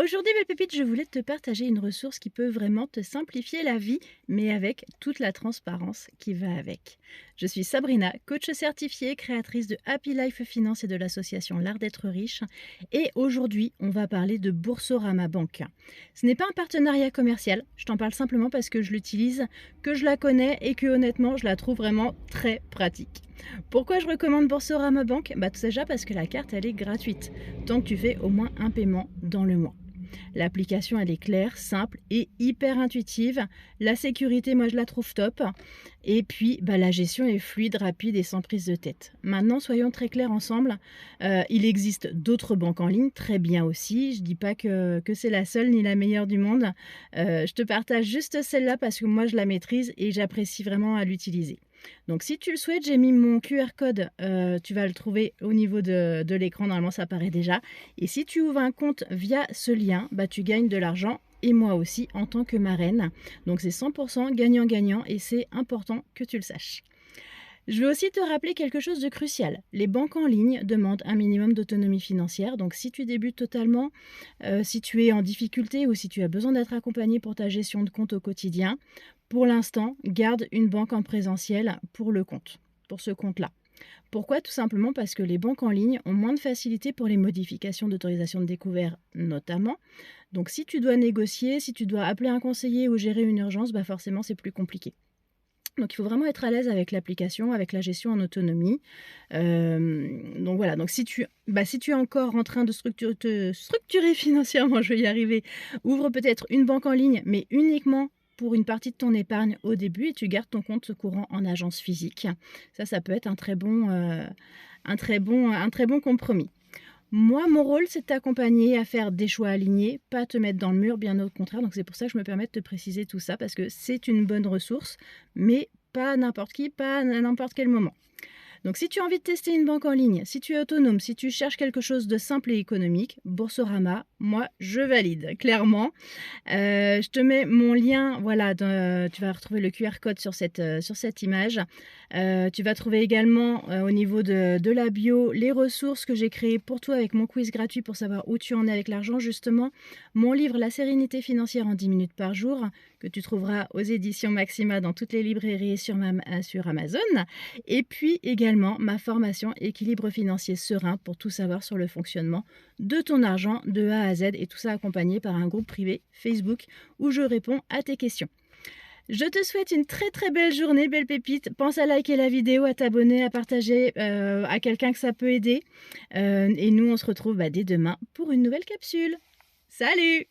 Aujourd'hui, belle pépite, je voulais te partager une ressource qui peut vraiment te simplifier la vie, mais avec toute la transparence qui va avec. Je suis Sabrina, coach certifiée, créatrice de Happy Life Finance et de l'association L'Art d'être riche. Et aujourd'hui, on va parler de Boursorama Banque. Ce n'est pas un partenariat commercial, je t'en parle simplement parce que je l'utilise, que je la connais et que honnêtement, je la trouve vraiment très pratique. Pourquoi je recommande Boursorama Banque? Tout déjà parce que la carte, elle est gratuite, tant que tu fais au moins un paiement dans le mois. L'application, elle est claire, simple et hyper intuitive. La sécurité, moi, je la trouve top. Et puis, la gestion est fluide, rapide et sans prise de tête. Maintenant, soyons très clairs ensemble. Il existe d'autres banques en ligne, très bien aussi. Je ne dis pas que c'est la seule ni la meilleure du monde. Je te partage juste celle-là parce que moi, je la maîtrise et j'apprécie vraiment à l'utiliser. Donc, si tu le souhaites, j'ai mis mon QR code. Tu vas le trouver au niveau de l'écran. Normalement, ça apparaît déjà. Et si tu ouvres un compte via ce lien, tu gagnes de l'argent et moi aussi en tant que marraine. Donc c'est 100% gagnant-gagnant et c'est important que tu le saches. Je veux aussi te rappeler quelque chose de crucial. Les banques en ligne demandent un minimum d'autonomie financière. Donc si tu débutes totalement, si tu es en difficulté ou si tu as besoin d'être accompagné pour ta gestion de compte au quotidien, pour l'instant, garde une banque en présentiel pour le compte, pour ce compte-là. Pourquoi? Tout simplement parce que les banques en ligne ont moins de facilité pour les modifications d'autorisation de découvert notamment. Donc si tu dois négocier, si tu dois appeler un conseiller ou gérer une urgence, forcément c'est plus compliqué. Donc il faut vraiment être à l'aise avec l'application, avec la gestion en autonomie. Donc voilà, donc si tu es encore en train de te structurer financièrement, je vais y arriver, ouvre peut-être une banque en ligne, mais uniquement pour une partie de ton épargne au début et tu gardes ton compte courant en agence physique. Ça peut être un très bon compromis. Moi, mon rôle, c'est de t'accompagner à faire des choix alignés, pas te mettre dans le mur, bien au contraire. Donc c'est pour ça que je me permets de te préciser tout ça, parce que c'est une bonne ressource, mais pas n'importe qui, pas à n'importe quel moment. Donc si tu as envie de tester une banque en ligne, si tu es autonome, si tu cherches quelque chose de simple et économique, Boursorama, moi, je valide, clairement. Je te mets mon lien, voilà, tu vas retrouver le QR code sur cette image. Tu vas trouver également au niveau de la bio les ressources que j'ai créées pour toi avec mon quiz gratuit pour savoir où tu en es avec l'argent justement. Mon livre La sérénité financière en 10 minutes par jour que tu trouveras aux éditions Maxima dans toutes les librairies et sur Amazon. Et puis également ma formation Équilibre financier serein pour tout savoir sur le fonctionnement de ton argent de A à Z et tout ça accompagné par un groupe privé Facebook où je réponds à tes questions. Je te souhaite une très très belle journée, belle pépite. Pense à liker la vidéo, à t'abonner, à partager à quelqu'un que ça peut aider. Et nous, on se retrouve dès demain pour une nouvelle capsule. Salut!